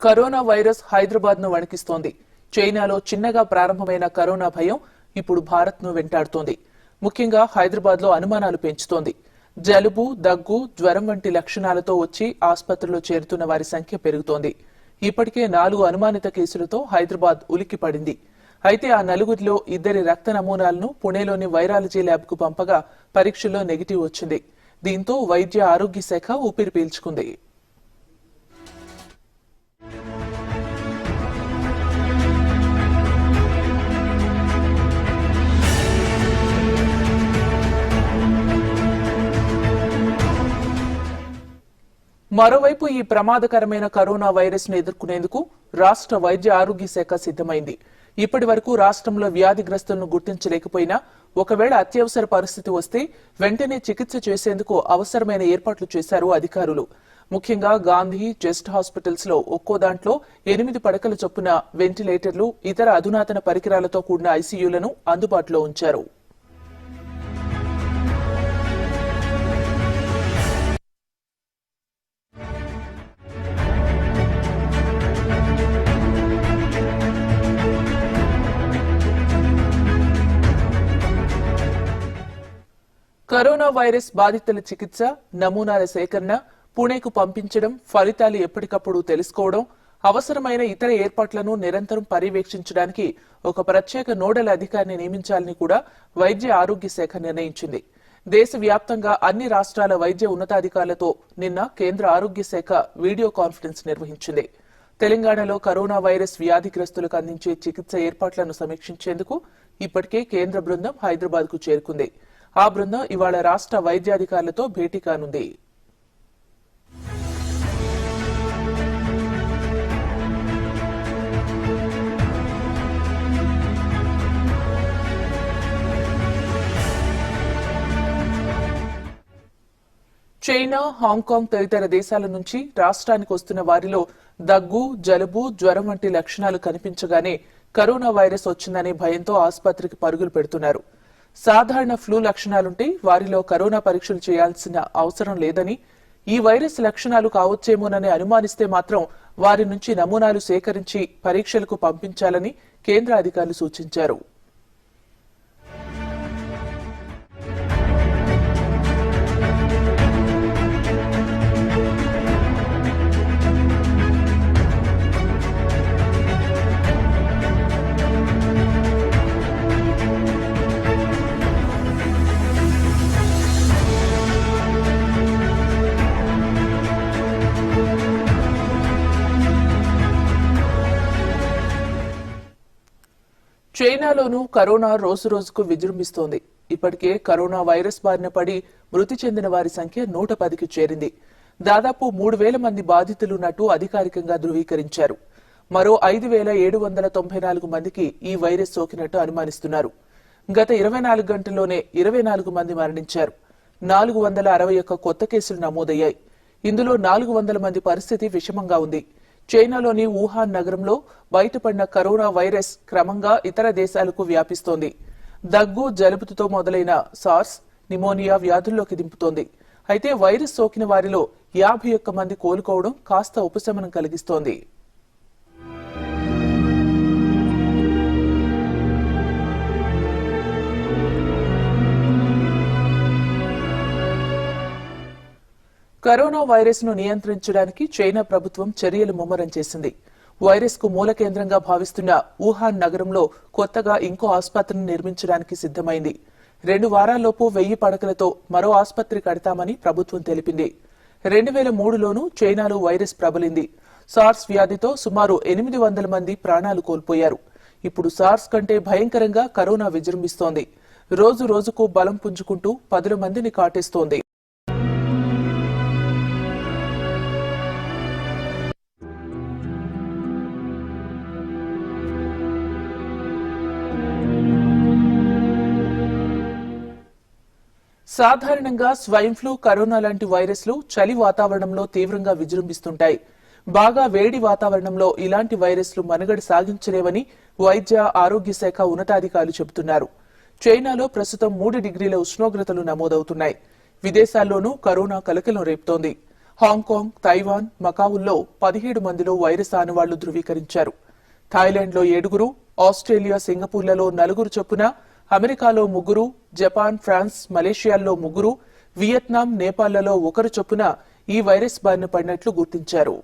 Corona virus Hyderabad ను వణికిస్తోంది. చైనాలో చిన్నగా ప్రారంభమైన కరోనా భయం ఇప్పుడు భారత్ ను వెంటాడుతోంది. ముఖ్యంగా హైదరాబాద్ లో అనుమానాలు పెంచుతోంది. జలుబు, దగ్గు, జ్వరం వంటి లక్షణాలతో వచ్చి ఆసుపత్రిలో చేరుతున్న వారి సంఖ్య పెరుగుతోంది. ఇప్పటికే 4 అనుమానిత కేసులతో హైదరాబాద్ ఉలిక్కిపడింది. అయితే ఆ నలుగురిలో 2 రక్త నమూనాలను పుణేలోని వైరాలజీ ల్యాబ్ కు పంపగా పరీక్షల్లో నెగిటివ్ వచ్చింది. దీంతో వైద్య ఆరోగ్య శాఖ ఊపిరి పీల్చుకుంది. మరోవైపు ఈ ప్రమాదకరమైన కరోనా వైరస్ ను ఎదుర్కొనేందుకు రాష్ట్ర వైద్య ఆరోగ్య శాఖ సిద్దమైంది. ఇప్పటి వరకు రాష్ట్రంలో వ్యాధిగ్రస్తులను గుర్తించలేకపోయినా ఒకవేళ అత్యవసర పరిస్థితి వస్తే వెంటనే చికిత్స చేసేందుకు అవసరమైన ఏర్పాట్లు చేశారు అధికారులు. ముఖ్యంగా గాంధీ, జెస్ట్ హాస్పిటల్స్ లో ఒక్కో దాంట్లో 8 పడకల చొప్పున వెంటిలేటర్లు, ఇతర అధునాతన పరికరాలతో కూడిన ఐసీయూలను అందుబాటులో ఉంచారు. కరోనా వైరస్ బాధితుల చికిత్స, నమూనాల సేకరణ, పుణేకు పంపించడం, ఫలితాలు ఎప్పటికప్పుడు తెలుసుకోవడం, అవసరమైన ఇతర ఏర్పాట్లను నిరంతరం పర్యవేక్షించడానికి ఒక ప్రత్యేక నోడల్ అధికారిని నియమించాలని కూడా వైద్య ఆరోగ్య శాఖ నిర్ణయించింది. దేశవ్యాప్తంగా అన్ని రాష్ట్రాల వైద్య ఉన్నతాధికారులతో నిన్న కేంద్ర ఆరోగ్య శాఖ వీడియో కాన్ఫరెన్స్ నిర్వహించింది. తెలంగాణలో కరోనా వైరస్ వ్యాధిగ్రస్తులకు అందించే చికిత్స ఏర్పాట్లను సమీక్షించేందుకు ఇప్పటికే కేంద్ర బృందం హైదరాబాద్ కు చేరుకుంది. ఆ బృందం ఇవాళ రాష్ట్ర వైద్యాధికారులతో భేటీ కానుంది. చైనా, హాంకాంగ్ తదితర దేశాల నుంచి రాష్ట్రానికి వస్తున్న వారిలో దగ్గు, జలుబు, జ్వరం వంటి లక్షణాలు కనిపించగానే కరోనా వైరస్ వచ్చిందనే భయంతో ఆసుపత్రికి పరుగులు పెడుతున్నారు. సాధారణ ఫ్లూ లక్షణాలుంటే వారిలో కరోనా పరీక్షలు చేయాల్సిన అవసరం లేదని, ఈ వైరస్ లక్షణాలు కావచ్చేమోనని అనుమానిస్తే మాత్రం వారి నుంచి నమూనాలు సేకరించి పరీక్షలకు పంపించాలని కేంద్ర అధికారులు సూచించారు. చైనాలోనూ కరోనా రోజురోజుకు విజృంభిస్తోంది. ఇప్పటికే కరోనా వైరస్ బారిన పడి మృతి చెందిన వారి సంఖ్య 110కి చేరింది. దాదాపు 3000 మంది బాధితులున్నట్టు అధికారికంగా ధృవీకరించారు. మరో 5794 మందికి ఈ వైరస్ సోకినట్టు అనుమానిస్తున్నారు. గత 24 గంటల్లోనే 24 మంది మరణించారు. 461 కొత్త కేసులు నమోదయ్యాయి. ఇందులో 400 మంది పరిస్థితి విషమంగా ఉంది. చైనాలోని వుహాన్ నగరంలో బయటపడిన కరోనా వైరస్ క్రమంగా ఇతర దేశాలకు వ్యాపిస్తోంది. దగ్గు, జలుబుతో మొదలైన సార్స్, నిమోనియా వ్యాధుల్లోకి దింపుతోంది. అయితే వైరస్ సోకిన వారిలో 51 మంది కోలుకోవడం కాస్త ఉపశమనం కలిగిస్తోంది. కరోనా వైరస్ ను నియంత్రించడానికి చైనా ప్రభుత్వం చర్యలు ముమ్మరం చేసింది. వైరస్ కు మూల కేంద్రంగా భావిస్తున్న వుహాన్ నగరంలో కొత్తగా ఇంకో ఆసుపత్రిని నిర్మించడానికి సిద్దమైంది. 2 వారాల్లోపు 1000 పడకలతో మరో ఆసుపత్రి కడతామని ప్రభుత్వం తెలిపింది. 2003లోనూ చైనాలో వైరస్ ప్రబలింది. సార్స్ వ్యాధితో సుమారు 800 మంది ప్రాణాలు కోల్పోయారు. ఇప్పుడు సార్స్ కంటే భయంకరంగా కరోనా విజృంభిస్తోంది. రోజు రోజుకు బలం పుంజుకుంటూ 10 మందిని కాటేస్తోంది. సాధారణంగా స్వైన్ ఫ్లూ, కరోనా లాంటి వైరస్లు చలి వాతావరణంలో తీవ్రంగా విజృంభిస్తుంటాయి. బాగా వేడి వాతావరణంలో ఇలాంటి వైరస్లు మనుగడ సాగించలేవని వైద్య ఆరోగ్య శాఖ ఉన్నతాధికారులు చెబుతున్నారు. చైనాలో ప్రస్తుతం 3 డిగ్రీల ఉష్ణోగ్రతలు నమోదవుతున్నాయి. విదేశాల్లోనూ కరోనా కలకలం రేపుతోంది. హాంకాంగ్, తైవాన్, మకావుల్లో 17 మందిలో వైరస్ ఆనవాళ్లు ధృవీకరించారు. థాయిలాండ్లో 7, ఆస్ట్రేలియా, సింగపూర్లలో 4 చొప్పున, అమెరికాలో 3, జపాన్, ఫ్రాన్స్, మలేషియాల్లో 3, వియత్నాం, నేపాల్లలో 1 చొప్పున ఈ వైరస్ బారిన పడినట్లు గుర్తించారు.